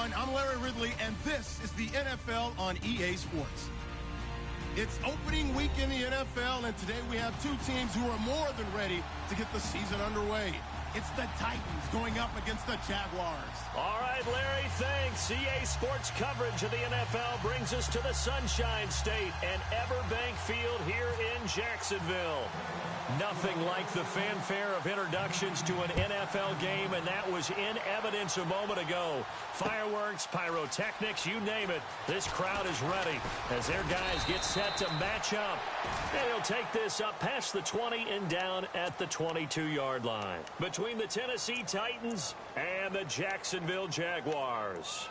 everyone. I'm Larry Ridley, and this is the NFL on EA Sports. It's opening week in the NFL, and today we have two teams who are more than ready to get the season underway. It's the Titans going up against the Jaguars. All right, Larry, thanks. EA Sports coverage of the NFL brings us to the Sunshine State and Everbank Field here in Jacksonville. Nothing like the fanfare of introductions to an NFL game, and that was in evidence a moment ago. Fireworks, pyrotechnics, you name it. This crowd is ready as their guys get set to match up. And he'll take this up past the 20 and down at the 22-yard line. Between the Tennessee Titans and the Jacksonville Jaguars.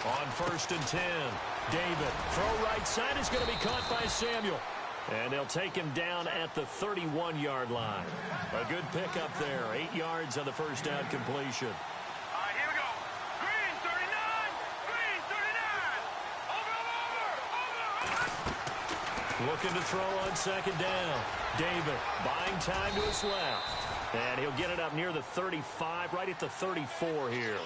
On 1st and 10, David, throw right side is going to be caught by Samuel. And they'll take him down at the 31-yard line. A good pickup there, 8 yards on the first down completion. All right, here we go. Green, 39. Green, 39. Over. Looking to throw on 2nd down. David buying time to his left. And he'll get it up near the 35, right at the 34 here.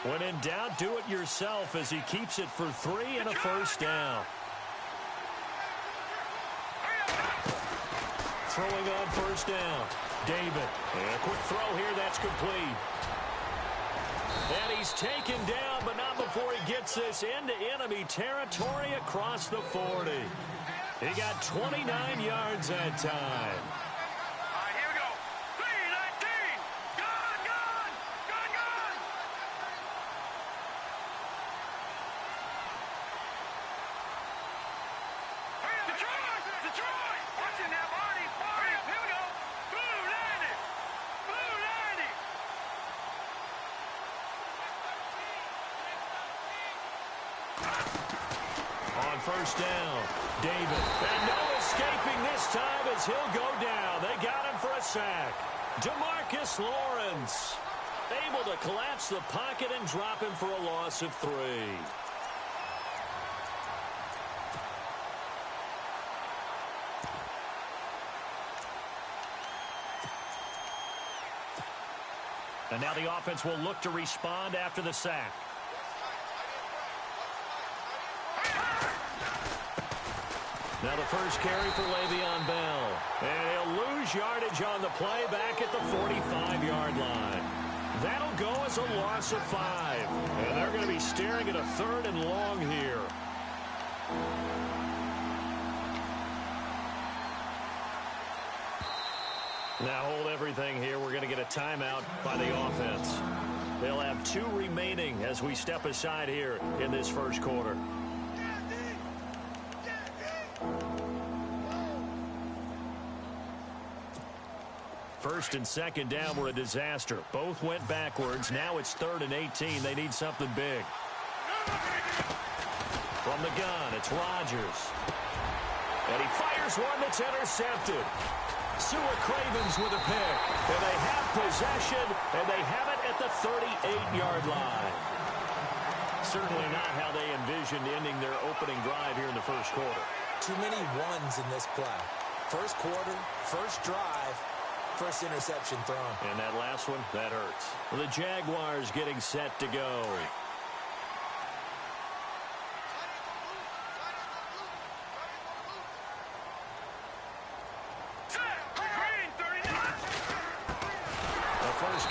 When in doubt, do it yourself as he keeps it for 3 and a first down. Throwing on 1st down. David. And a quick throw here. That's complete. And he's taken down, but not before he gets this into enemy territory across the 40. He got 29 yards that time. All right, here we go. 3-19. Gone, gone. Gone, gone. Detroit. Detroit. Watching that body. Here we go. Blue 90. Blue 90. On 1st down, David. And no escaping this time as he'll go down. They got him for a sack. DeMarcus Lawrence able to collapse the pocket and drop him for a loss of 3. And now the offense will look to respond after the sack. Now the first carry for Le'Veon Bell. And he'll lose yardage on the play back at the 45-yard line. That'll go as a loss of 5. And they're going to be staring at a 3rd and long here. Now hold everything here. We're going to get a timeout by the offense. They'll have 2 remaining as we step aside here in this first quarter. First and 2nd down were a disaster. Both went backwards. Now it's 3rd and 18. They need something big. From the gun, it's Rodgers. And he fires one that's intercepted. Sewer Cravens with a pick. And they have possession, and they have it at the 38-yard line. Certainly not how they envisioned ending their opening drive here in the first quarter. Too many ones in this play. First quarter, first drive, first interception thrown. And that last one, that hurts. Well, the Jaguars getting set to go.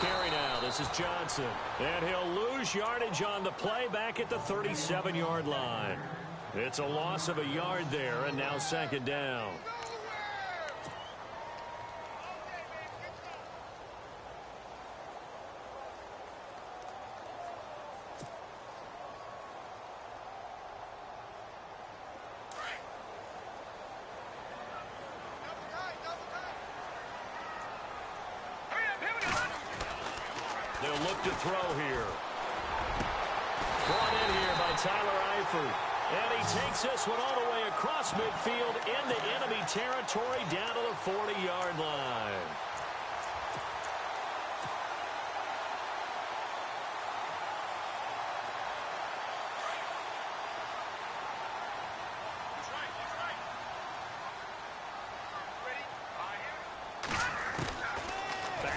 Carry now. This is Johnson. And he'll lose yardage on the play back at the 37-yard line. It's a loss of a yard there, and now 2nd down. They'll look to throw here. Brought in here by Tyler Eifert. And he takes this one all the way across midfield into enemy territory down to the 40-yard line.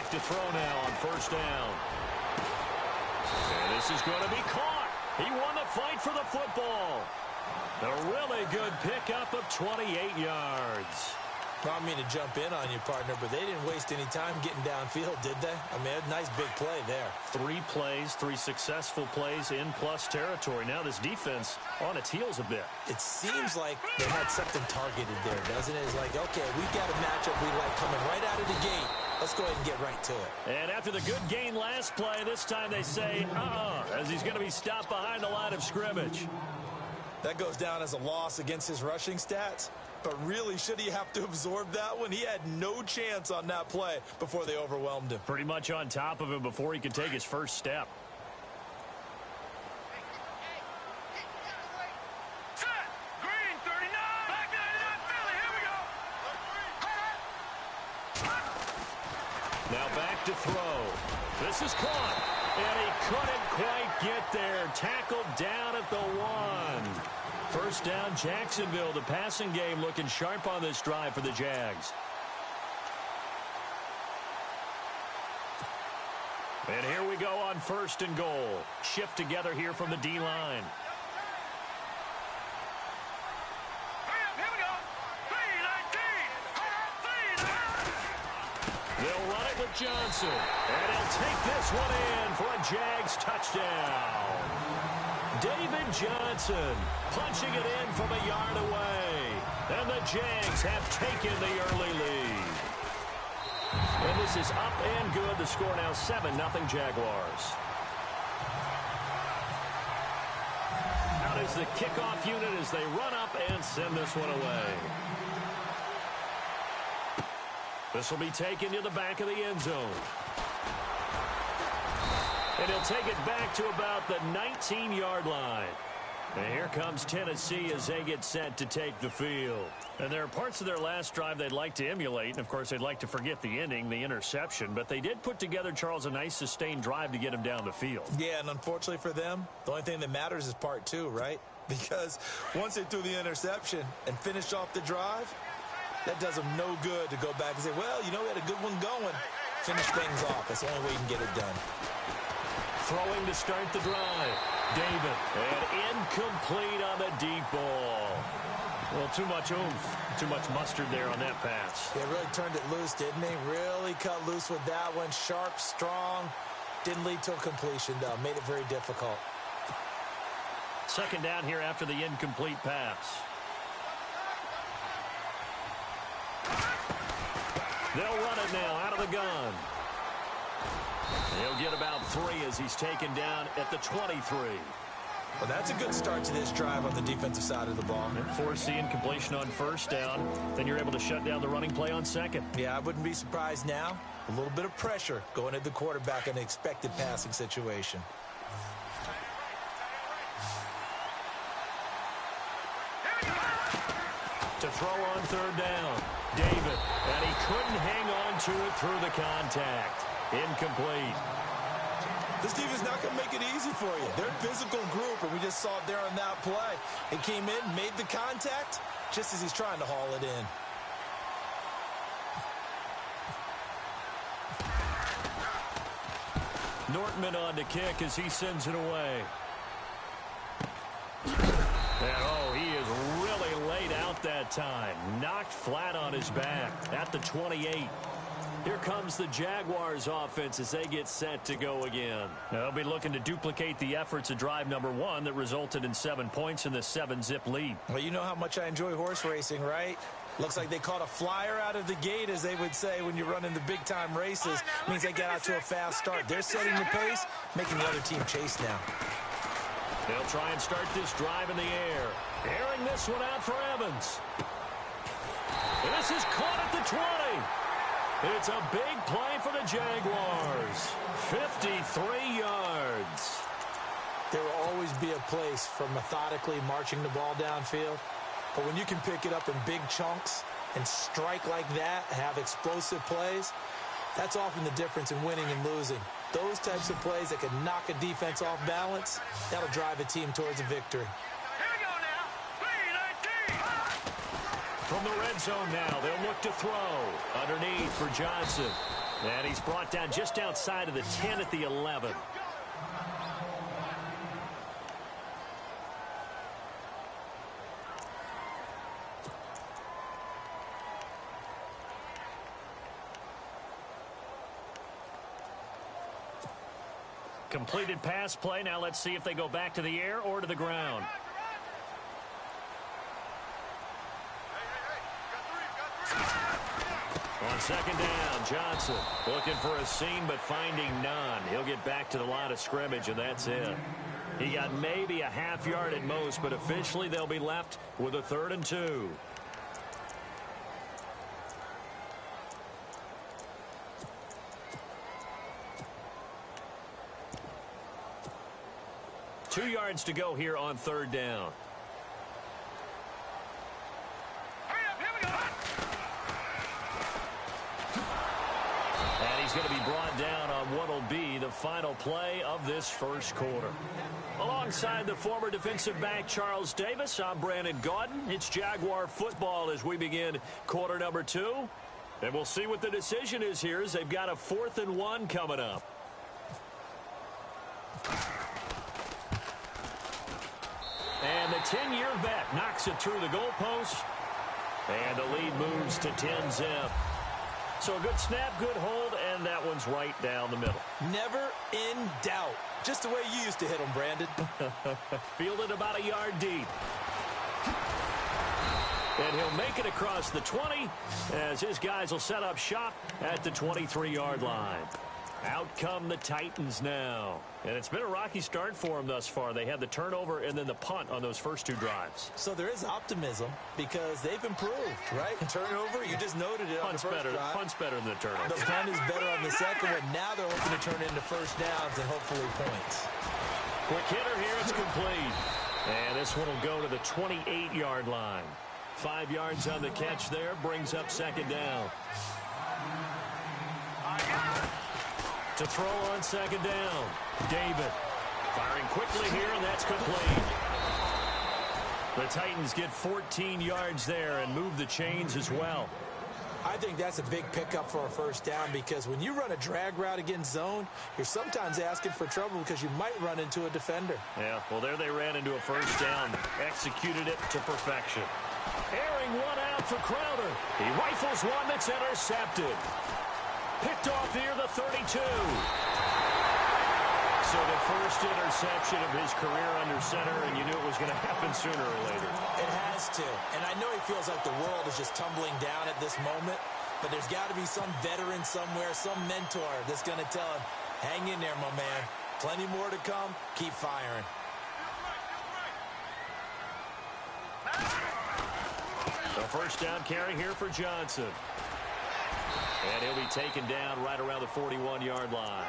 back to throw now on first down. And this is going to be caught. He won the fight for the football. A really good pickup of 28 yards. I don't mean to jump in on you, partner, but they didn't waste any time getting downfield, did they? I mean, a nice big play there. 3 plays, 3 successful plays in plus territory. Now this defense on its heels a bit. It seems like they had something targeted there, doesn't it? It's like, okay, we've got a matchup we like coming right out of the gate. Let's go ahead and get right to it. And after the good gain last play, this time they say, as he's going to be stopped behind the line of scrimmage. That goes down as a loss against his rushing stats. But really, should he have to absorb that one? He had no chance on that play before they overwhelmed him. Pretty much on top of him before he could take his first step. Set. Green 39. Back 99 Philly. Here we go. Now back to throw. This is caught. And he couldn't quite get there. Tackled down at the 1. First down, Jacksonville. The passing game looking sharp on this drive for the Jags. And here we go on first and goal. Shift together here from the D-line. Here we go. 319. They'll run it with Johnson. And he'll take this one in for a Jags touchdown. David Johnson punching it in from a yard away. And the Jags have taken the early lead. And this is up and good. The score now 7-0 Jaguars. Out is the kickoff unit as they run up and send this one away. This will be taken to the back of the end zone. And he'll take it back to about the 19-yard line. And here comes Tennessee as they get set to take the field. And there are parts of their last drive they'd like to emulate. And, of course, they'd like to forget the ending, the interception. But they did put together, Charles, a nice sustained drive to get him down the field. Yeah, and unfortunately for them, the only thing that matters is part 2, right? Because once they threw the interception and finished off the drive, that does them no good to go back and say, well, you know, we had a good one going. Finish things off. That's the only way you can get it done. Throwing to start the drive. David. And incomplete on the deep ball. Well, too much oomph. Too much mustard there on that pass. Yeah, really turned it loose, didn't he? Really cut loose with that one. Sharp, strong. Didn't lead to a completion, though. Made it very difficult. Second down here after the incomplete pass. They'll run it now out of the gun. He'll get about 3 as he's taken down at the 23. Well, that's a good start to this drive on the defensive side of the ball. And force the incompletion on first down. Then you're able to shut down the running play on second. Yeah, I wouldn't be surprised now. A little bit of pressure going at the quarterback in an expected passing situation. To throw on third down. David. And he couldn't hang on to it through the contact. Incomplete. This defense is not going to make it easy for you. They're a physical group, and we just saw it there on that play. He came in, made the contact, just as he's trying to haul it in. Nortman on to kick as he sends it away. And, he is really laid out that time. Knocked flat on his back at the 28. Here comes the Jaguars offense as they get set to go again. They'll be looking to duplicate the efforts of drive number 1 that resulted in 7 points in the 7-zip lead. Well, you know how much I enjoy horse racing, right? Looks like they caught a flyer out of the gate, as they would say when you're running the big-time races. Means they get out to a fast start. They're setting the pace, making the other team chase now. They'll try and start this drive in the air. Airing this one out for Evans. And this is caught at the 20. It's a big play for the Jaguars. 53 yards. There will always be a place for methodically marching the ball downfield. But when you can pick it up in big chunks and strike like that, have explosive plays, that's often the difference in winning and losing. Those types of plays that can knock a defense off balance, that'll drive a team towards a victory. Here we go now. 319. From the red zone now, they'll look to throw. Underneath for Johnson. And he's brought down just outside of the 10 at the 11. Completed pass play. Now let's see if they go back to the air or to the ground. On second down, Johnson looking for a seam but finding none. He'll get back to the line of scrimmage, and that's it. He got maybe a half yard at most, but officially they'll be left with a 3rd and 2. Two yards to go here on 3rd down. And he's going to be brought down on what will be the final play of this first quarter. Alongside the former defensive back Charles Davis, I'm Brandon Gaudin. It's Jaguar football as we begin quarter number 2. And we'll see what the decision is here as they've got a 4th and 1 coming up. And the 10-year vet knocks it through the goalpost. And the lead moves to 10-zip. So a good snap, good hold, and that one's right down the middle. Never in doubt. Just the way you used to hit them, Brandon. Fielded about a yard deep. And he'll make it across the 20 as his guys will set up shop at the 23-yard line. Out come the Titans now. And it's been a rocky start for them thus far. They had the turnover and then the punt on those first 2 drives. So there is optimism because they've improved, right? Turnover, you just noted it on the first drive. Punt's better than the turnover. The punt is better on the second one. Now they're hoping to turn it into first downs and hopefully points. Quick hitter here. It's complete. And this one will go to the 28-yard line. 5 yards on the catch there. Brings up second down. To throw on second down. David firing quickly here, and that's complete. The Titans get 14 yards there and move the chains as well. I think that's a big pickup for a first down because when you run a drag route against zone, you're sometimes asking for trouble because you might run into a defender. Yeah, well, there they ran into a first down. Executed it to perfection. Airing one out for Crowder. He rifles one that's intercepted. Picked off near the 32. So the first interception of his career under center, and you knew it was going to happen sooner or later. It has to. And I know he feels like the world is just tumbling down at this moment, but there's got to be some veteran somewhere, some mentor that's going to tell him, hang in there, my man. Plenty more to come. Keep firing. The first down carry here for Johnson. And he'll be taken down right around the 41-yard line.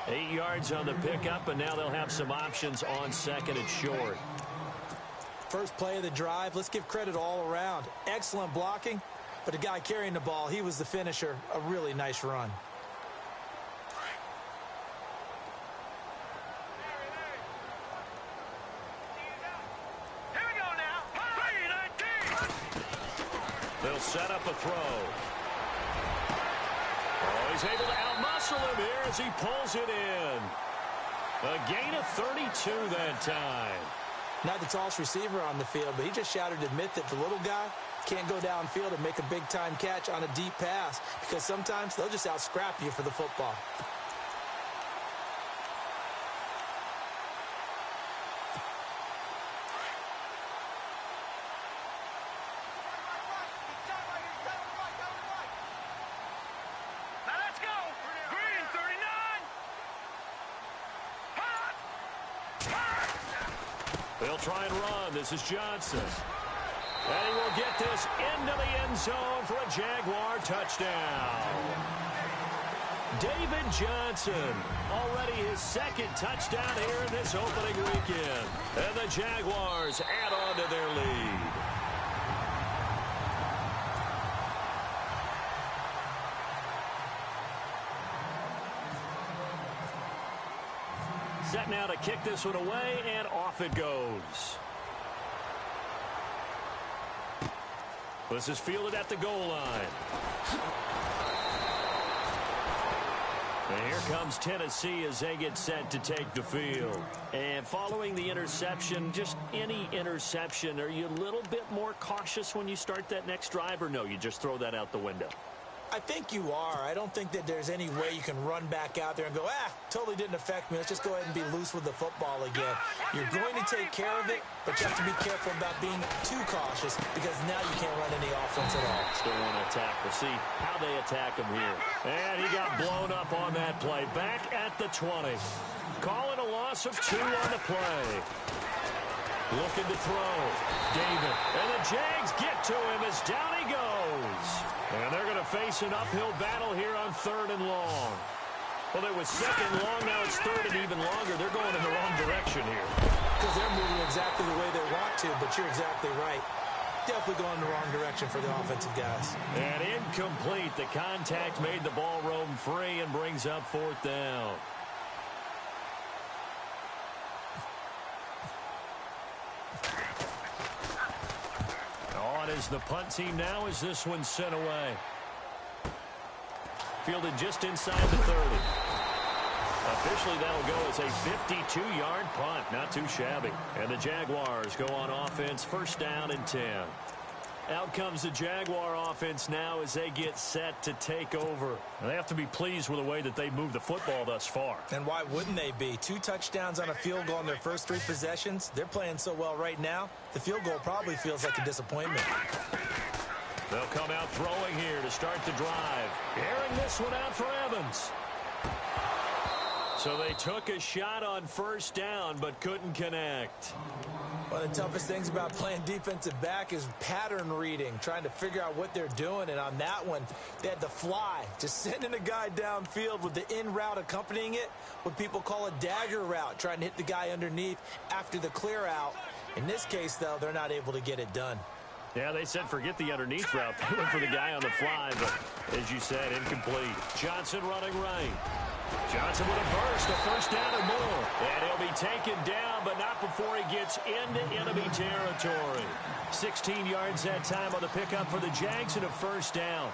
8 yards on the pickup, and now they'll have some options on second and short. First play of the drive, let's give credit all around. Excellent blocking, but the guy carrying the ball, he was the finisher. A really nice run. Here we go now. 3-19. They'll set up a throw. Oh, he's able to outmuscle him here as he pulls it in. A gain of 32 that time. Not the tallest receiver on the field, but he just shouted to admit that the little guy can't go downfield and make a big-time catch on a deep pass because sometimes they'll just out-scrap you for the football. They'll try and run. This is Johnson. And he will get this into the end zone for a Jaguar touchdown. David Johnson, already his second touchdown here in this opening weekend. And the Jaguars add on to their lead. Set now to kick this one away, and off it goes. This is fielded at the goal line. And here comes Tennessee as they get set to take the field. And following the interception, just any interception, are you a little bit more cautious when you start that next drive, or no, you just throw that out the window? I think you are. I don't think that there's any way you can run back out there and go, totally didn't affect me. Let's just go ahead and be loose with the football again. You're going to take care of it, but you have to be careful about being too cautious because now you can't run any offense at all. Still want to attack. We'll see how they attack him here. And he got blown up on that play. Back at the 20. Calling a loss of 2 on the play. Looking to throw. David. And the Jags get to him as down he goes. And they're going to face an uphill battle here on 3rd and long. Well, it was 2nd and long. Now it's 3rd and even longer. They're going in the wrong direction here. Because they're moving exactly the way they want to, but you're exactly right. Definitely going in the wrong direction for the offensive guys. And incomplete. The contact made the ball roam free and brings up 4th down. On is the punt team now as this one's sent away. Fielded just inside the 30. Officially, that'll go as a 52-yard punt. Not too shabby. And the Jaguars go on offense, 1st down and 10. Out comes the Jaguar offense now as they get set to take over. And they have to be pleased with the way that they moved the football thus far. And why wouldn't they be? 2 touchdowns on a field goal in their first 3 possessions. They're playing so well right now, the field goal probably feels like a disappointment. They'll come out throwing here to start the drive. Airing this one out for Evans. So they took a shot on 1st down but couldn't connect. One of the toughest things about playing defensive back is pattern reading, trying to figure out what they're doing. And on that one, they had to fly, just sending a guy downfield with the in route accompanying it, what people call a dagger route, trying to hit the guy underneath after the clear out. In this case, though, they're not able to get it done. Yeah, they said forget the underneath route. They went for the guy on the fly, but as you said, incomplete. Johnson running right. Johnson with a burst, a 1st down or more. And he'll be taken down, but not before he gets into enemy territory. 16 yards that time on the pickup for the Jags and a 1st down.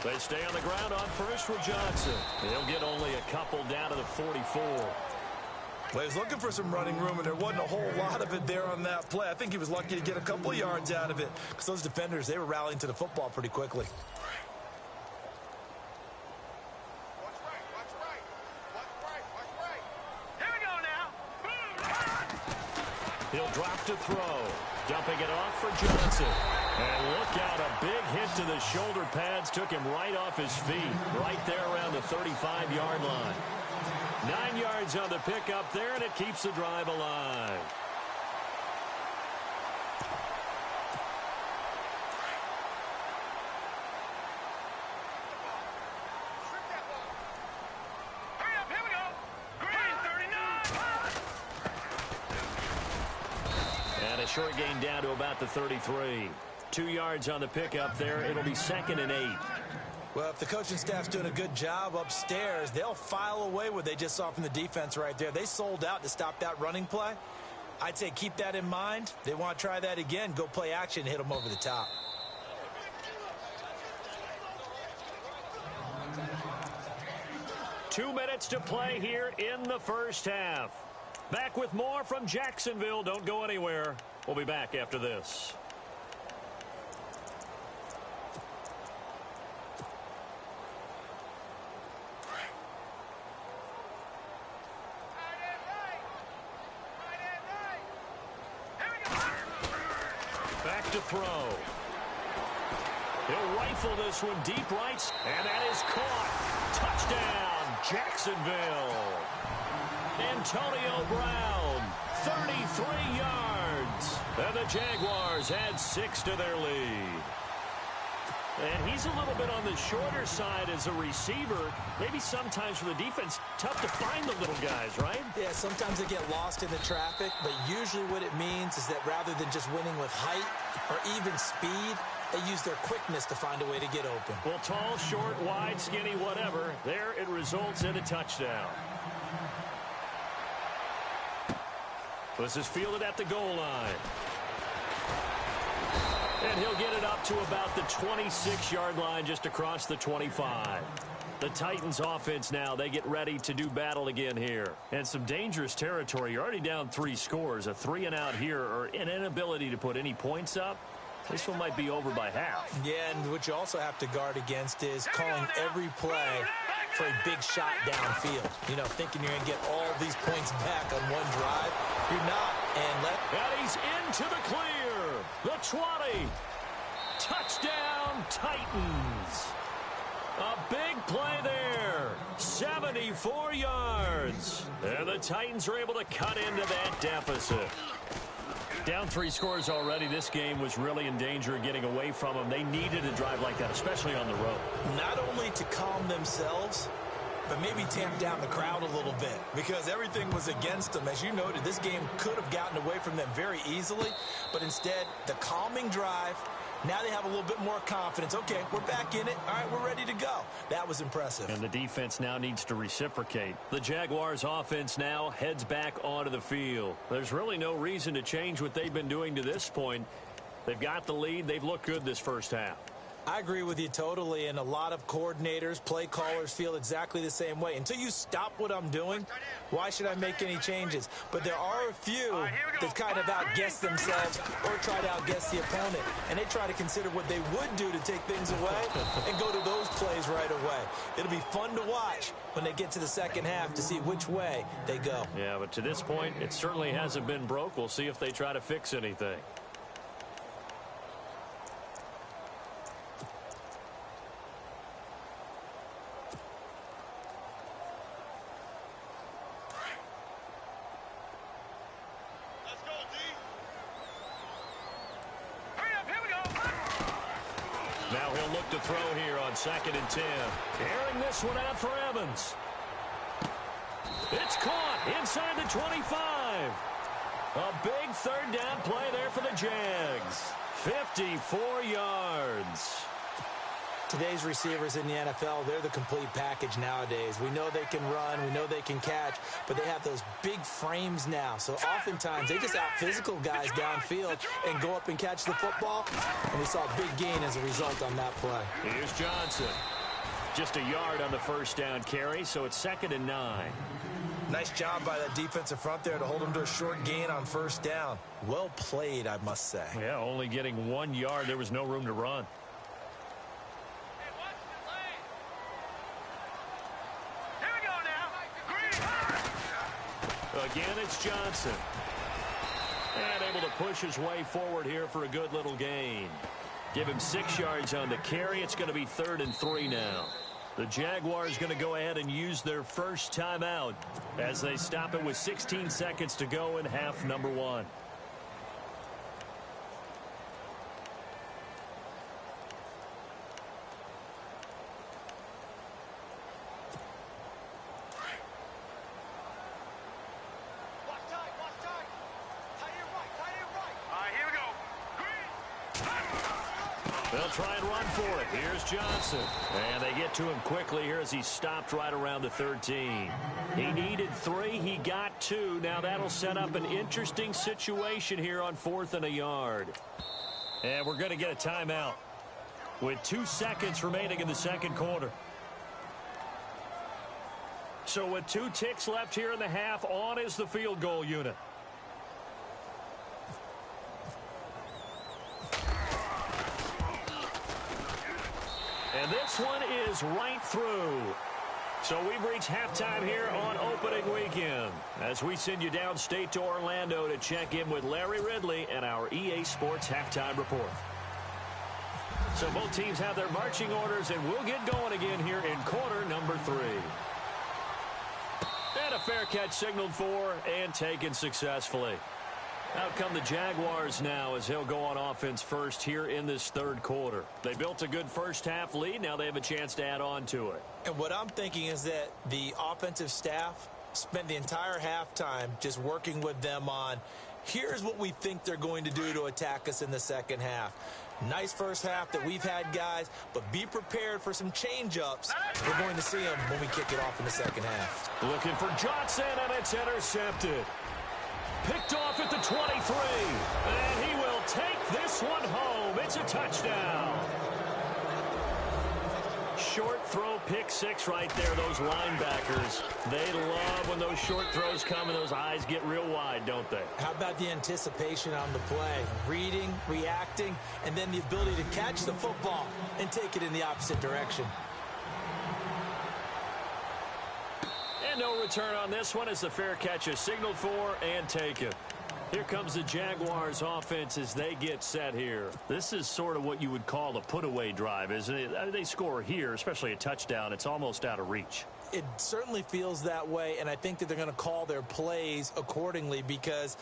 They stay on the ground on 1st with Johnson. He'll get only a couple down to the 44. Well, he was looking for some running room, and there wasn't a whole lot of it there on that play. I think he was lucky to get a couple of yards out of it because those defenders, they were rallying to the football pretty quickly. Here we go now. He'll drop to throw. Dumping it off for Johnson. And look out, a big hit to the shoulder pads took him right off his feet, right there around the 35-yard line. 9 yards on the pickup there, and it keeps the drive alive. Hurry up, here we go. Green 39. And a short gain down to about the 33. 2 yards on the pickup there. It'll be 2nd and 8. Well, if the coaching staff's doing a good job upstairs, they'll file away what they just saw from the defense right there. They sold out to stop that running play. I'd say keep that in mind. They want to try that again. Go play action, hit them over the top. Two minutes to play here in the 1st half. Back with more from Jacksonville. Don't go anywhere. We'll be back after this. Back to throw. He'll rifle this one deep right, and that is caught. Touchdown, Jacksonville. Antonio Brown, 33 yards. And the Jaguars add 6 to their lead. And he's a little bit on the shorter side as a receiver. Maybe sometimes for the defense, tough to find the little guys, right? Yeah, sometimes they get lost in the traffic, but usually what it means is that rather than just winning with height or even speed, they use their quickness to find a way to get open. Well, tall, short, wide, skinny, whatever. There it results in a touchdown. This is fielded at the goal line. And he'll get it up to about the 26-yard line, just across the 25. The Titans offense now, they get ready to do battle again here. And some dangerous territory. You're already down 3 scores. A 3-and-out here, or an inability to put any points up. This one might be over by half. Yeah, and what you also have to guard against is calling every play for a big shot downfield. You know, thinking you're going to get all these points back on one drive. You're not. And he's into the clear. The 20. Touchdown, Titans. A big play there. 74 yards. And the Titans are able to cut into that deficit. Down 3 scores already. This game was really in danger of getting away from them. They needed a drive like that, especially on the road. Not only to calm themselves, but maybe tamp down the crowd a little bit, because everything was against them. As you noted, this game could have gotten away from them very easily, but instead, the calming drive, now they have a little bit more confidence. Okay, we're back in it. All right, we're ready to go. That was impressive. And the defense now needs to reciprocate. The Jaguars offense now heads back onto the field. There's really no reason to change what they've been doing to this point. They've got the lead. They've looked good this first half. I agree with you totally, and a lot of coordinators, play callers feel exactly the same way. Until you stop what I'm doing, why should I make any changes? But there are a few that kind of outguess themselves or try to outguess the opponent, and they try to consider what they would do to take things away and go to those plays right away. It'll be fun to watch when they get to the second half to see which way they go. Yeah, but to this point, it certainly hasn't been broke. We'll see if they try to fix anything. Now he'll look to throw here on 2nd and 10. Airing this one out for Evans. It's caught inside the 25. A big 3rd down play there for the Jags. 54 yards. Today's receivers in the NFL, they're the complete package nowadays. We know they can run, we know they can catch, but they have those big frames now. So oftentimes they just out-physical guys downfield and go up and catch the football. And we saw a big gain as a result on that play. Here's Johnson. Just a yard on the 1st down carry, so it's 2nd and 9. Nice job by that defensive front there to hold them to a short gain on 1st down. Well played, I must say. Yeah, only getting 1 yard. There was no room to run. Again, it's Johnson. And able to push his way forward here for a good little gain. Give him 6 yards on the carry. It's going to be 3rd and 3 now. The Jaguars going to go ahead and use their first timeout as they stop it with 16 seconds to go in half number 1. They'll try and run for it. Here's Johnson. And they get to him quickly here as he stopped right around the 13. He needed 3. He got 2. Now that'll set up an interesting situation here on 4th and a yard. And we're going to get a timeout with 2 seconds remaining in the 2nd quarter. So with 2 ticks left here in the half, on is the field goal unit. And this one is right through. So we've reached halftime here on opening weekend as we send you downstate to Orlando to check in with Larry Ridley and our EA Sports Halftime Report. So both teams have their marching orders, and we'll get going again here in quarter number 3. And a fair catch signaled for and taken successfully. Out come the Jaguars now as he'll go on offense first here in this third quarter. They built a good first-half lead. Now they have a chance to add on to it. And what I'm thinking is that the offensive staff spent the entire halftime just working with them on, here's what we think they're going to do to attack us in the second half. Nice first half that we've had, guys, but be prepared for some change-ups. We're going to see them when we kick it off in the second half. Looking for Johnson, and it's intercepted. Picked off at the 23, and he will take this one home. It's a touchdown. Short throw, pick six right there. Those linebackers, they love when those short throws come and those eyes get real wide, don't they? How about the anticipation on the play? Reading, reacting, and then the ability to catch the football and take it in the opposite direction. And no return on this one as the fair catch is signaled for and taken. Here comes the Jaguars offense as they get set here. This is sort of what you would call a put-away drive, isn't it? They score here, especially a touchdown. It's almost out of reach. It certainly feels that way, and I think that they're going to call their plays accordingly because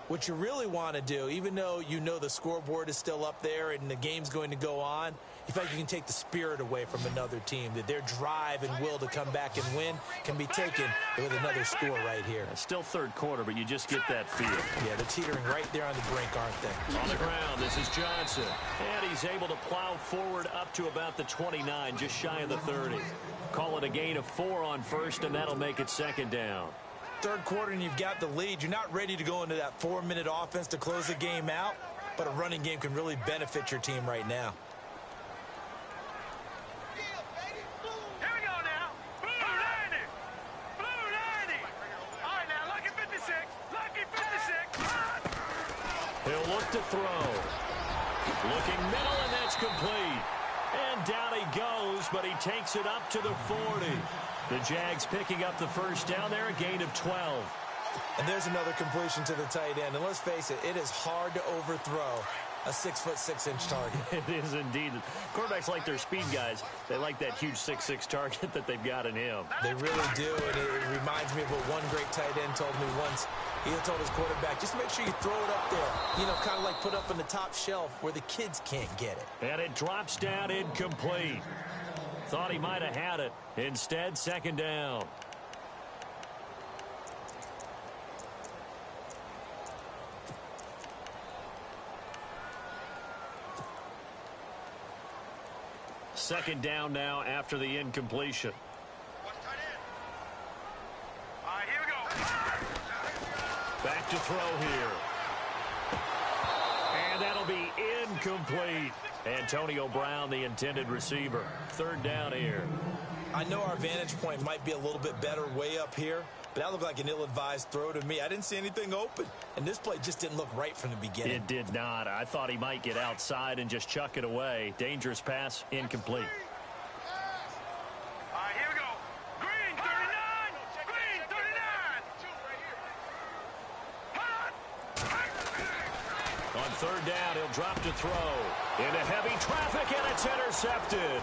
what you really want to do, even though you know the scoreboard is still up there and the game's going to go on, in fact, you can take the spirit away from another team, that their drive and will to come back and win can be taken with another score right here. Still third quarter, but you just get that feel. Yeah, they're teetering right there on the brink, aren't they? On the ground, this is Johnson. And he's able to plow forward up to about the 29, just shy of the 30. Call it a gain of 4 on first, and that'll make it second down. Third quarter and you've got the lead. You're not ready to go into that 4-minute offense to close the game out, but a running game can really benefit your team right now. Here we go now. Blue 90. Blue 90. All right, now, lucky 56. Lucky 56. He'll look to throw. Looking middle, and that's complete. And down he goes, but he takes it up to the 40. The Jags picking up the first down there, a gain of 12. And there's another completion to the tight end. And let's face it, it is hard to overthrow a 6'6" target. It is indeed. Quarterbacks like their speed guys. They like that huge 6'6" target that they've got in him. They really do, and it reminds me of what one great tight end told me once. He told his quarterback, just make sure you throw it up there. You know, kind of like put up on the top shelf where the kids can't get it. And it drops down incomplete. Thought he might have had it. Instead, second down. Second down now after the incompletion. All right, here we go. Back to throw here. And that'll be incomplete. Antonio Brown, the intended receiver. Third down here. I know our vantage point might be a little bit better way up here, but that looked like an ill-advised throw to me. I didn't see anything open, and this play just didn't look right from the beginning. It did not. I thought he might get outside and just chuck it away. Dangerous pass, incomplete. All right, here we go. Green 39. Green 39. On third down, he'll drop to throw. Into heavy traffic, and it's intercepted.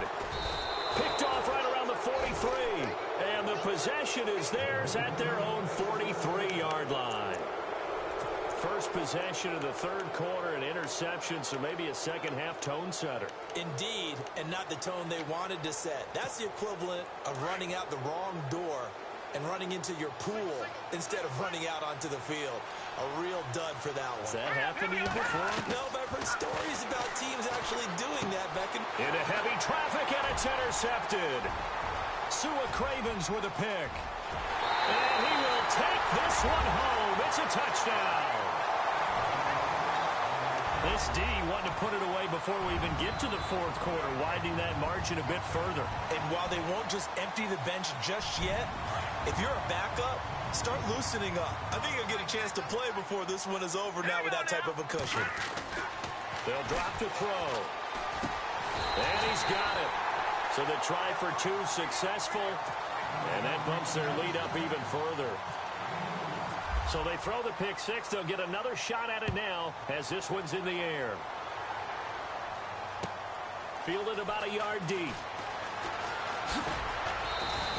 Picked off right around the 43. And the possession is theirs at their own 43-yard line. First possession of the third quarter, an interception, so maybe a second-half tone setter. Indeed, and not the tone they wanted to set. That's the equivalent of running out the wrong door and running into your pool instead of running out onto the field. A real dud for that one. Has that happened to you before? No, but I've heard stories about teams actually doing that, Beckon. Into heavy traffic, and it's intercepted. Sua Cravens with a pick. And he will take this one home. It's a touchdown. This D wanted to put it away before we even get to the fourth quarter, widening that margin a bit further. And while they won't just empty the bench just yet, if you're a backup, start loosening up. I think you'll get a chance to play before this one is over now with that type of a cushion. They'll drop to throw. And he's got it. So the try for two successful, and that bumps their lead up even further. So they throw the pick six. They'll get another shot at it now as this one's in the air. Fielded about a yard deep.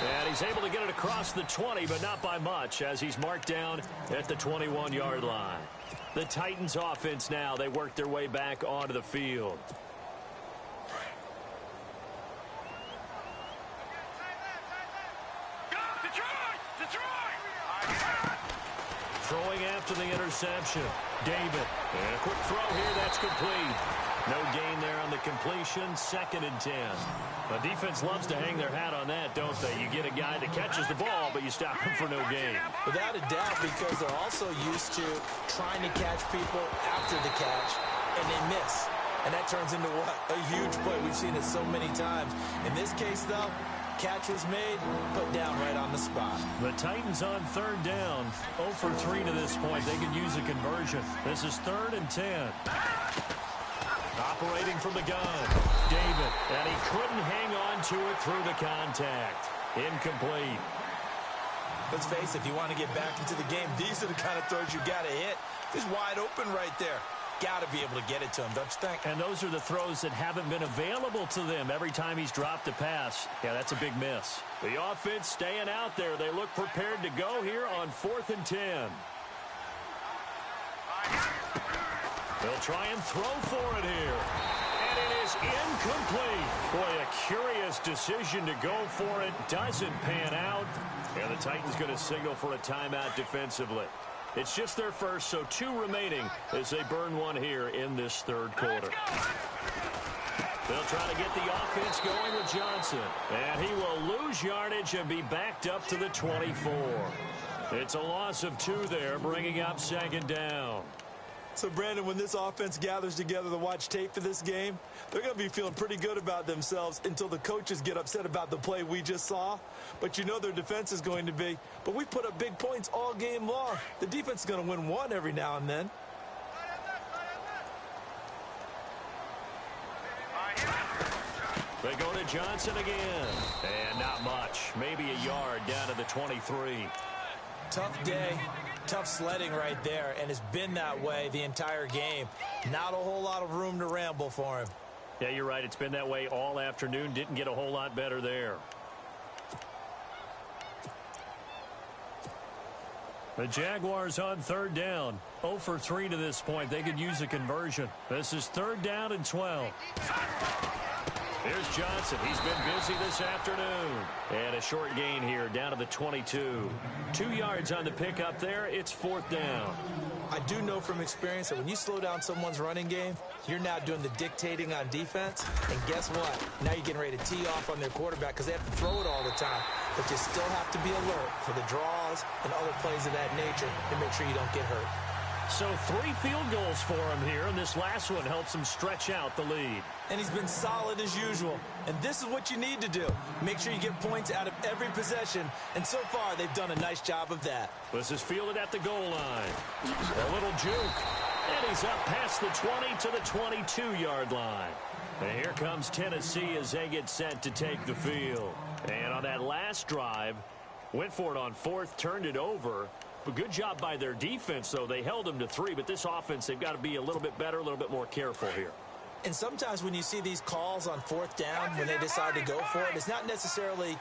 And he's able to get it across the 20, but not by much, as he's marked down at the 21-yard line. The Titans offense now, they work their way back onto the field. Throwing after the interception. David. And a quick throw here. That's complete. No gain there on the completion. 2nd and 10. The defense loves to hang their hat on that, don't they? You get a guy that catches the ball, but you stop him for no gain. Without a doubt, because they're also used to trying to catch people after the catch, and they miss. And that turns into what? A huge play. We've seen it so many times. In this case, though, catch was made, put down right on the spot. The Titans on 3rd down. 0 for 3 to this point. They could use a conversion. This is 3rd and 10. Operating from the gun. David. And he couldn't hang on to it through the contact. Incomplete. Let's face it, if you want to get back into the game, these are the kind of throws you got to hit. He's wide open right there. Got to be able to get it to him, don't you think? And those are the throws that haven't been available to them every time he's dropped a pass. Yeah, that's a big miss. The offense staying out there. They look prepared to go here on 4th and 10. They'll try and throw for it here. And it is incomplete. Boy, a curious decision to go for it. Doesn't pan out. And the Titans going to signal for a timeout defensively. It's just their first, so 2 remaining as they burn one here in this 3rd quarter. They'll try to get the offense going with Johnson. And he will lose yardage and be backed up to the 24. It's a loss of 2 there, bringing up 2nd down. So, Brandon, when this offense gathers together to watch tape for this game, they're going to be feeling pretty good about themselves until the coaches get upset about the play we just saw. But you know their defense is going to be. But we put up big points all game long. The defense is going to win one every now and then. They go to Johnson again. And not much. Maybe a yard down to the 23. Tough day. Tough sledding right there, and it's been that way the entire game. Not a whole lot of room to ramble for him. Yeah, you're right. It's been that way all afternoon. Didn't get a whole lot better there. The Jaguars on 3rd down. 0 for 3 to this point. They could use a conversion. This is 3rd down and 12. Here's Johnson. He's been busy this afternoon. And a short gain here down to the 22. 2 yards on the pickup there. It's 4th down. I do know from experience that when you slow down someone's running game, you're now doing the dictating on defense. And guess what? Now you're getting ready to tee off on their quarterback because they have to throw it all the time. But you still have to be alert for the draws and other plays of that nature to make sure you don't get hurt. So 3 field goals for him here, and this last one helps him stretch out the lead. And he's been solid as usual. And this is what you need to do. Make sure you get points out of every possession. And so far, they've done a nice job of that. This is fielded at the goal line. A little juke. And he's up past the 20 to the 22-yard line. And here comes Tennessee as they get set to take the field. And on that last drive, went for it on 4th, turned it over. A good job by their defense, though. They held them to 3, but this offense, they've got to be a little bit better, a little bit more careful here. And sometimes when you see these calls on 4th down, when they decide to go for it, it's not necessarily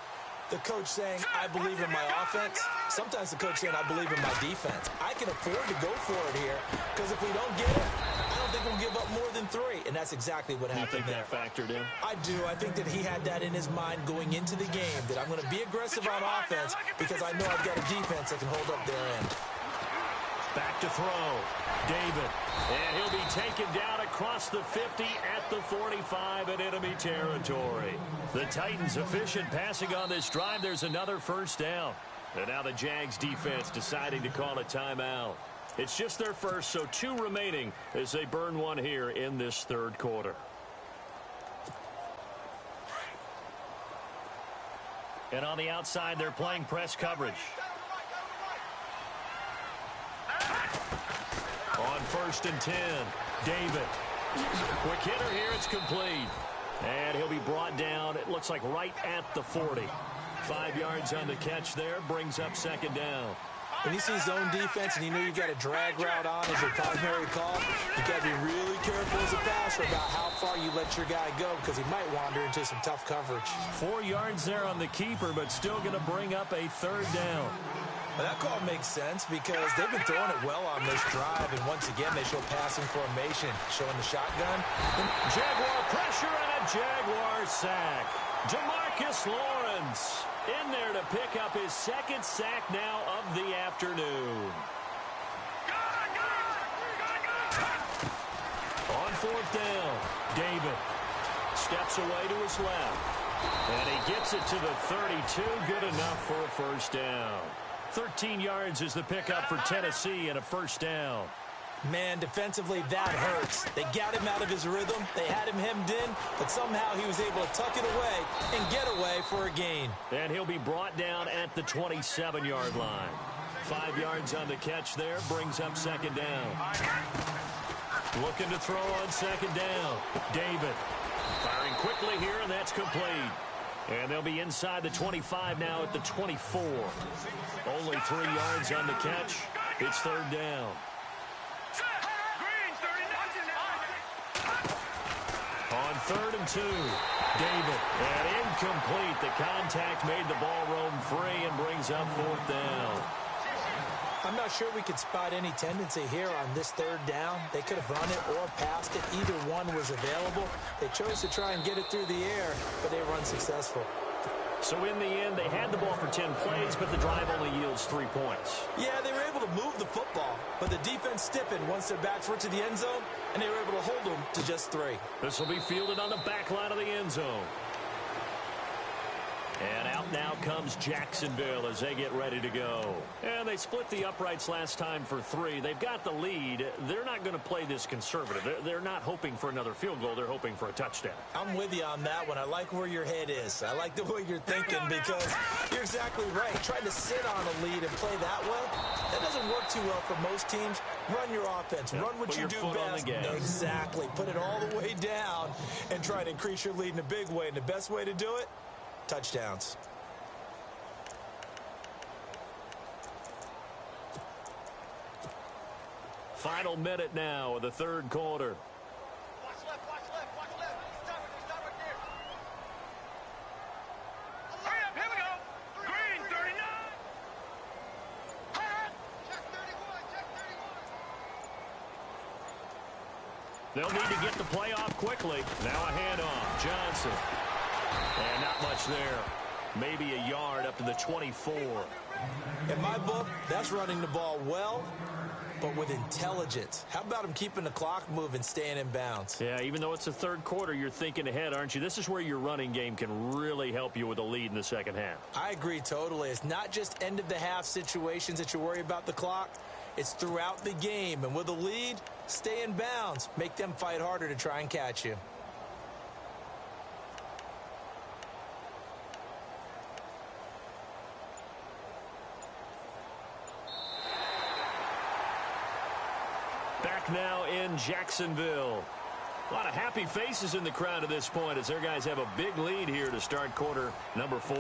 the coach saying, I believe in my offense. Sometimes the coach saying, I believe in my defense. I can afford to go for it here, because if we don't get it, I don't think we'll give up more than 3. And that's exactly what happened there. You think that factored in? I do. I think that he had that in his mind going into the game, that I'm going to be aggressive on offense because I know I've got a defense that can hold up their end. Back to throw. David. And he'll be taken down across the 50 at the 45 in enemy territory. The Titans efficient passing on this drive. There's another 1st down. And now the Jags defense deciding to call a timeout. It's just their first, so 2 remaining as they burn one here in this 3rd quarter. And on the outside, they're playing press coverage. On 1st and 10, David. Quick hitter here, it's complete. And he'll be brought down, it looks like right at the 40. 5 yards on the catch there, brings up 2nd down. When you see zone defense and you know you got a drag route on as your primary call, you got to be really careful as a passer about how far you let your guy go because he might wander into some tough coverage. 4 yards there on the keeper, but still going to bring up a third down. Well, that call makes sense because they've been throwing it well on this drive, and once again, they show passing formation, showing the shotgun. Jaguar pressure and a Jaguar sack. Demarcus Lawrence in there to pick up his second sack now of the afternoon. On fourth down, David steps away to his left, and he gets it to the 32, good enough for a first down. 13 yards is the pickup for Tennessee and a first down. Man, defensively, that hurts. They got him out of his rhythm. They had him hemmed in, but somehow he was able to tuck it away and get away for a gain. And he'll be brought down at the 27-yard line. 5 yards on the catch there, brings up second down. Looking to throw on second down. David firing quickly here, and that's complete. And they'll be inside the 25 now at the 24. Only 3 yards on the catch. It's third down. On 3rd and 2, David, and incomplete. The contact made the ball roam free and brings up fourth down. I'm not sure we could spot any tendency here on this third down. They could have run it or passed it. Either one was available. They chose to try and get it through the air, but they were unsuccessful. So in the end, they had the ball for 10 plays, but the drive only yields 3 points. Yeah, they were able to move the football, but the defense stiffened once their backs were to the end zone, and they were able to hold them to just 3. This will be fielded on the back line of the end zone. And out now comes Jacksonville as they get ready to go. And they split the uprights last time for 3. They've got the lead. They're not going to play this conservative. They're not hoping for another field goal. They're hoping for a touchdown. I'm with you on that one. I like where your head is. I like the way you're thinking because you're exactly right. Trying to sit on a lead and play that way, that doesn't work too well for most teams. Run your offense. Run what you do best. Exactly. Put it all the way down and try to increase your lead in a big way. And the best way to do it, touchdowns. Final minute now of the third quarter. Watch left, watch left, watch left. Stop right there. Hurry up, here we go. Green, 39. Check 31, check 31. They'll need to get the play off quickly. Now a handoff. Johnson. And not much there. Maybe a yard up to the 24. In my book, that's running the ball well, but with intelligence. How about him keeping the clock moving, staying in bounds? Yeah, even though it's the third quarter, you're thinking ahead, aren't you? This is where your running game can really help you with a lead in the second half. I agree totally. It's not just end-of-the-half situations that you worry about the clock. It's throughout the game. And with a lead, stay in bounds. Make them fight harder to try and catch you. Back now in Jacksonville. A lot of happy faces in the crowd at this point as their guys have a big lead here to start quarter number 4.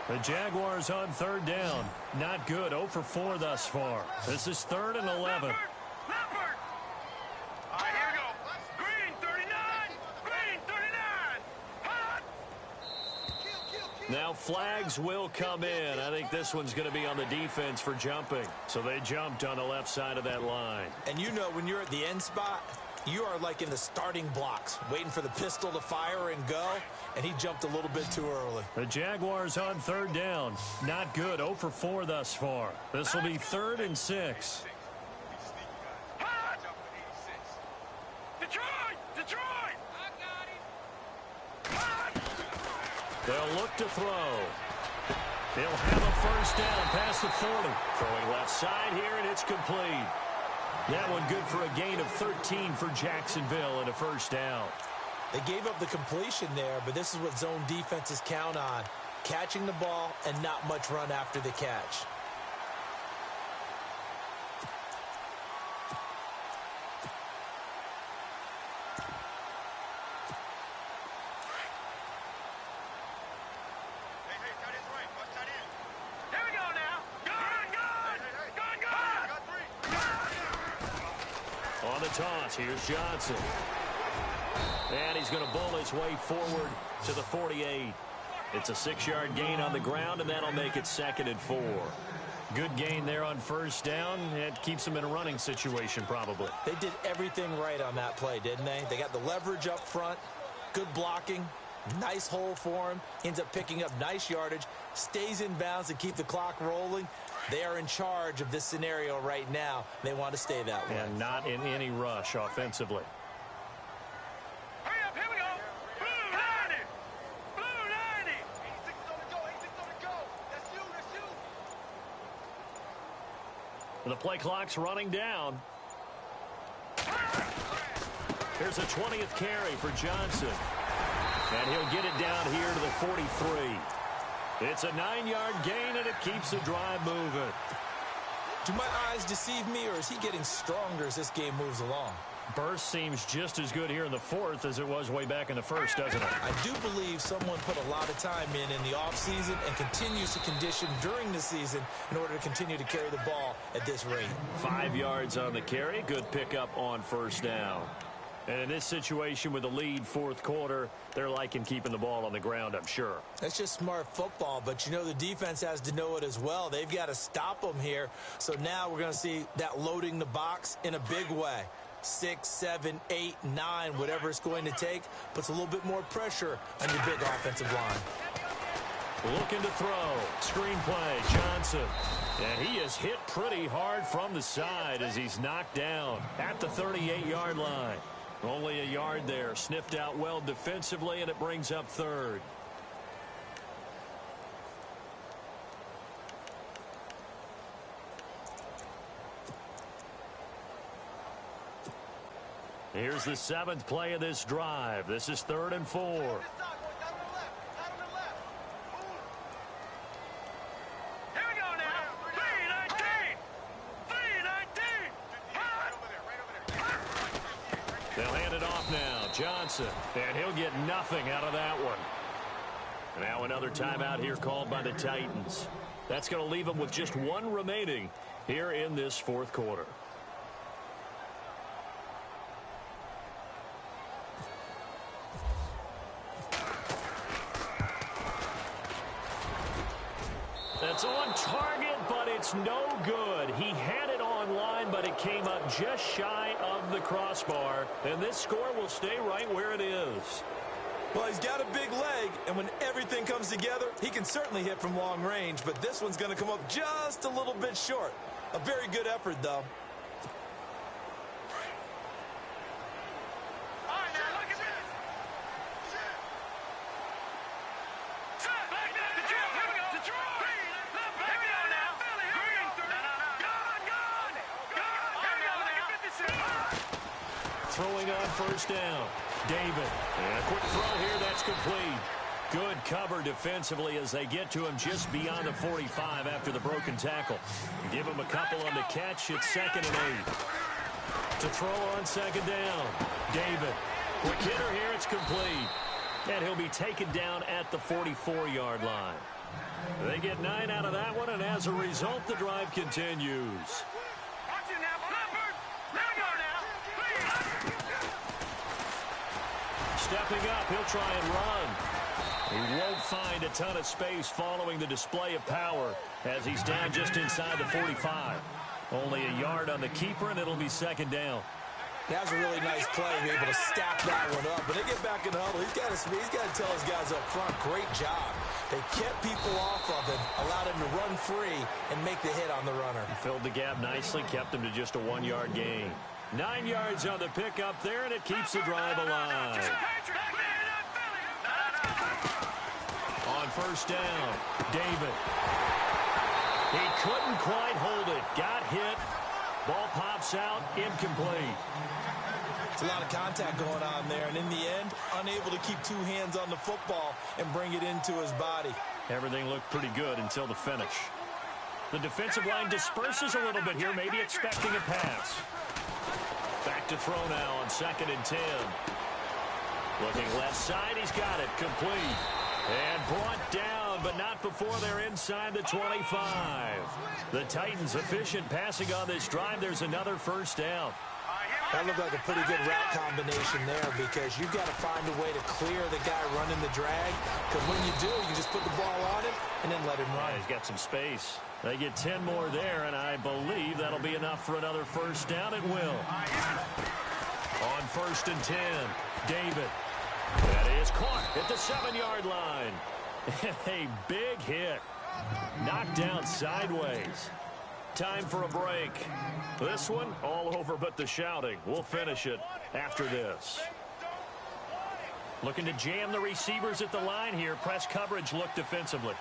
The Jaguars on third down. Not good. 0 for 4 thus far. This is 3rd and 11. Leopard! All right, here we go. Green, 39. Green, 39. Hot! Now flags will come in. I think this one's going to be on the defense for jumping. So they jumped on the left side of that line. And you know when you're at the end spot, you are like in the starting blocks, waiting for the pistol to fire and go, and he jumped a little bit too early. The Jaguars on third down. Not good. 0 for 4 thus far. This will be 3rd and 6. Hot! Detroit! Detroit! I got him. Hot! They'll look to throw. They'll have a first down past the 40. Throwing left side here, and it's complete. That one good for a gain of 13 for Jacksonville and a first down. They gave up the completion there, but this is what zone defenses count on. Catching the ball and not much run after the catch. the toss. Here's Johnson. And he's going to bowl his way forward to the 48. It's a 6-yard gain on the ground, and that'll make it 2nd and 4. Good gain there on first down. It keeps them in a running situation, probably. They did everything right on that play, didn't they? They got the leverage up front, good blocking, nice hole for him, ends up picking up nice yardage, stays in bounds to keep the clock rolling. They are in charge of this scenario right now. They want to stay that way. And not in any rush offensively. Hurry up, here we go. Blue 90. Blue 90. 86 on the go, 86 on the go. That's you, that's you. The play clock's running down. Here's a 20th carry for Johnson. And he'll get it down here to the 43. It's a 9-yard gain, and it keeps the drive moving. Do my eyes deceive me, or is he getting stronger as this game moves along? Burst seems just as good here in the 4th as it was way back in the 1st, doesn't it? I do believe someone put a lot of time in the offseason and continues to condition during the season in order to continue to carry the ball at this rate. 5 yards on the carry. Good pickup on first down. And in this situation with the lead 4th quarter, they're liking keeping the ball on the ground, I'm sure. That's just smart football, but you know the defense has to know it as well. They've got to stop them here. So now we're going to see that loading the box in a big way. 6, 7, 8, 9, whatever it's going to take, puts a little bit more pressure on your big offensive line. Looking to throw. Screen play, Johnson. And he is hit pretty hard from the side as he's knocked down at the 38-yard line. Only a yard there. Sniffed out well defensively, and it brings up 3rd. Here's the 7th play of this drive. This is 3rd and 4. Here we go now. 319. 319. They'll hand it off now. Johnson. And he'll get nothing out of that one. Now another timeout here called by the Titans. That's going to leave them with just 1 remaining here in this 4th quarter. That's on target, but it's no good. He had it on line, but it came up just shy of the crossbar. And this score will stay right where it is. Well, he's got a big leg, and when everything comes together, he can certainly hit from long range, but this one's going to come up just a little bit short. A very good effort, though. All right, now look at this. Back there, Detroit. Here we go. Detroit. Here we go now. Here we go. Gone. Here we go. Look at 56. Throwing on first down. David. And a quick throw here. That's complete. Good cover defensively as they get to him just beyond the 45 after the broken tackle. Give him a couple on the catch. It's 2nd and 8. To throw on 2nd down. David. Quick hitter here. It's complete. And he'll be taken down at the 44-yard line. They get 9 out of that one, and as a result, the drive continues. Watch it now, Blackbird. There we go now. Stepping up, he'll try and run. He won't find a ton of space following the display of power as he's down just inside the 45. Only a yard on the keeper, and it'll be 2nd down. That was a really nice play, able to stack that one up. When they get back in the huddle, he's got to tell his guys up front, great job. They kept people off of him, allowed him to run free and make the hit on the runner. He filled the gap nicely, kept him to just a 1-yard gain. 9 yards on the pickup there, and it keeps the drive alive. On first down, David. He couldn't quite hold it. Got hit. Ball pops out, incomplete. It's a lot of contact going on there, and in the end, unable to keep 2 hands on the football and bring it into his body. Everything looked pretty good until the finish. The defensive line disperses a little bit here, maybe expecting a pass. Back to throw now on 2nd and 10. Looking left side, he's got it, complete. And brought down, but not before they're inside the 25. The Titans efficient passing on this drive. There's another first down. All right, here That looked like a pretty good route combination there because you've got to find a way to clear the guy running the drag, because when you do, you just put the ball on him and then let him run. Yeah, he's got some space. They get 10 more there, and I believe that'll be enough for another first down. It will. On 1st and 10, David. That is caught at the 7-yard line. A big hit. Knocked down sideways. Time for a break. This one all over but the shouting. We'll finish it after this. Looking to jam the receivers at the line here. Press coverage look defensively.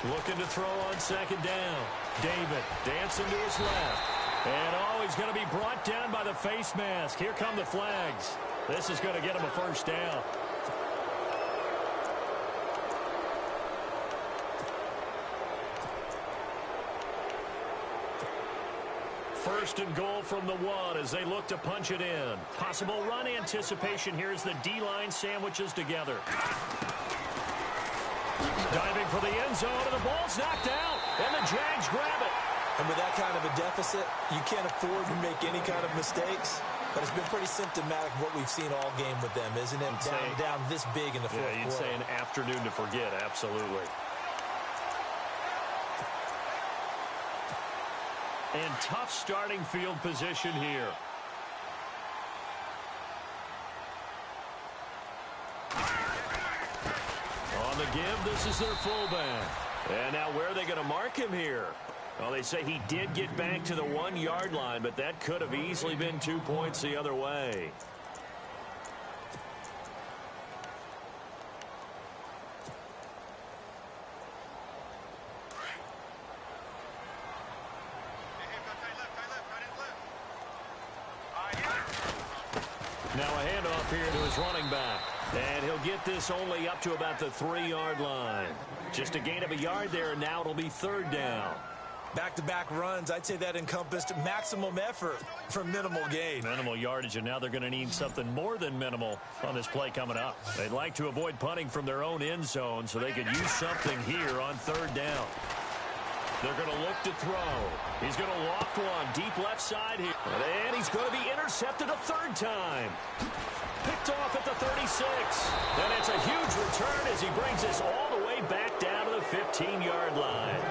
Looking to throw on 2nd down. David dancing to his left. And he's going to be brought down by the face mask. Here come the flags. This is going to get him a first down. First and goal from the 1 as they look to punch it in. Possible run anticipation here as the D-line sandwiches together. Diving for the end zone, and the ball's knocked out, and the Jags grab it. And with that kind of a deficit, you can't afford to make any kind of mistakes. But it's been pretty symptomatic of what we've seen all game with them, isn't it? Down this big in the fourth quarter. You'd say an afternoon to forget, absolutely. And tough starting field position here. On the give, this is their fullback. And now where are they going to mark him here? Well, they say he did get back to the 1-yard line, but that could have easily been 2 points the other way. Now a handoff here to his running back. And he'll get this only up to about the 3-yard line. Just a gain of a yard there, and now it'll be 3rd down. Back-to-back runs, I'd say that encompassed maximum effort for minimal gain. Minimal yardage, and now they're going to need something more than minimal on this play coming up. They'd like to avoid punting from their own end zone so they could use something here on 3rd down. They're going to look to throw. He's going to loft one deep left side here. And he's going to be intercepted a 3rd time. Picked off at the 36. And it's a huge return as he brings us all the way back down to the 15-yard line.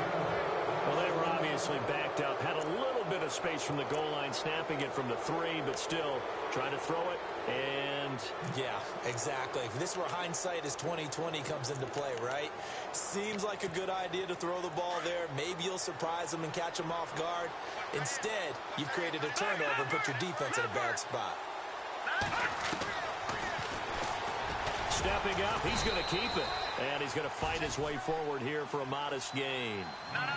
Well, they were obviously backed up. Had a little bit of space from the goal line, snapping it from the 3, but still trying to throw it. And yeah, exactly. This is where hindsight is 20/20 comes into play, right? Seems like a good idea to throw the ball there. Maybe you'll surprise them and catch them off guard. Instead, you've created a turnover and put your defense in a bad spot. Stepping up, he's going to keep it. And he's going to fight his way forward here for a modest gain.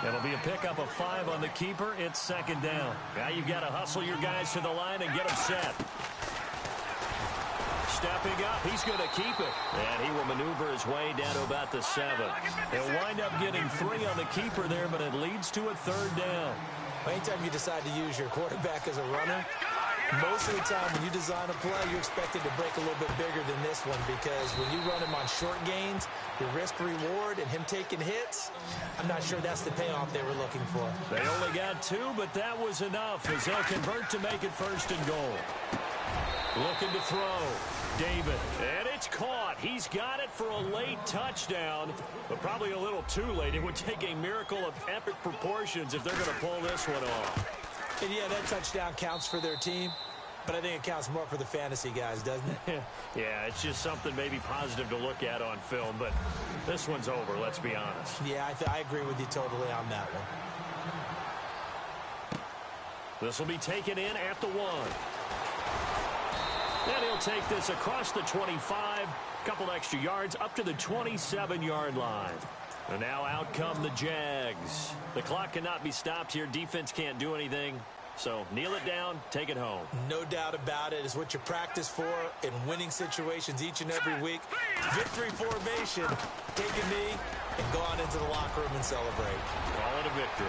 It'll be a pickup of 5 on the keeper. It's 2nd down. Now you've got to hustle your guys to the line and get them set. Stepping up, he's going to keep it. And he will maneuver his way down to about the 7. He'll wind up getting 3 on the keeper there, but it leads to a 3rd down. Anytime you decide to use your quarterback as a runner, most of the time when you design a play, you're expected to break a little bit bigger than this one, because when you run him on short gains, your risk-reward and him taking hits, I'm not sure that's the payoff they were looking for. They only got 2, but that was enough as they'll convert to make it 1st and goal. Looking to throw. David. And it's caught. He's got it for a late touchdown, but probably a little too late. It would take a miracle of epic proportions if they're going to pull this one off. And yeah, that touchdown counts for their team, but I think it counts more for the fantasy guys, doesn't it? Yeah, it's just something maybe positive to look at on film, but this one's over, let's be honest. Yeah, I agree with you totally on that one. This will be taken in at the 1. And he'll take this across the 25, couple extra yards up to the 27-yard line. And now out come the Jags. The clock cannot be stopped here. Defense can't do anything. So kneel it down, take it home. No doubt about it. It's what you practice for in winning situations each and every week. Victory formation. Take a knee and go on into the locker room and celebrate. Call it a victory.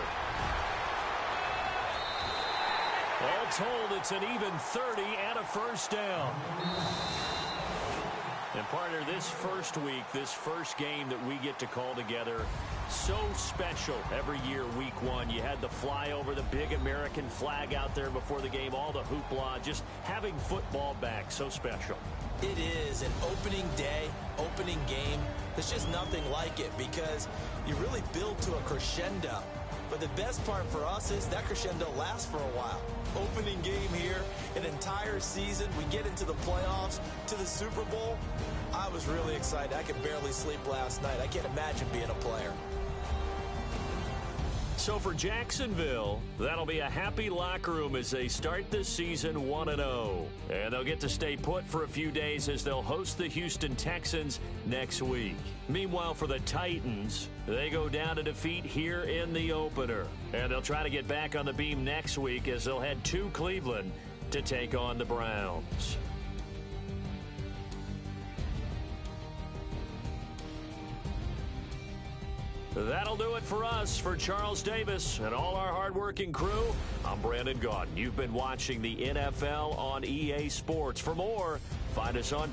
All told, it's an even 30 and a first down. And partner, this first week, this first game that we get to call together, so special every year, week one. You had the flyover, the big American flag out there before the game, all the hoopla, just having football back, so special. It is an opening day, opening game. There's just nothing like it because you really build to a crescendo. But the best part for us is that crescendo lasts for a while. Opening game here, an entire season. We get into the playoffs, to the Super Bowl. I was really excited. I could barely sleep last night. I can't imagine being a player. So for Jacksonville, that'll be a happy locker room as they start this season 1-0. And they'll get to stay put for a few days as they'll host the Houston Texans next week. Meanwhile, for the Titans, they go down to defeat here in the opener. And they'll try to get back on the beam next week as they'll head to Cleveland to take on the Browns. That'll do it for us. For Charles Davis and all our hardworking crew, I'm Brandon Gaudin. You've been watching the NFL on EA Sports. For more, find us on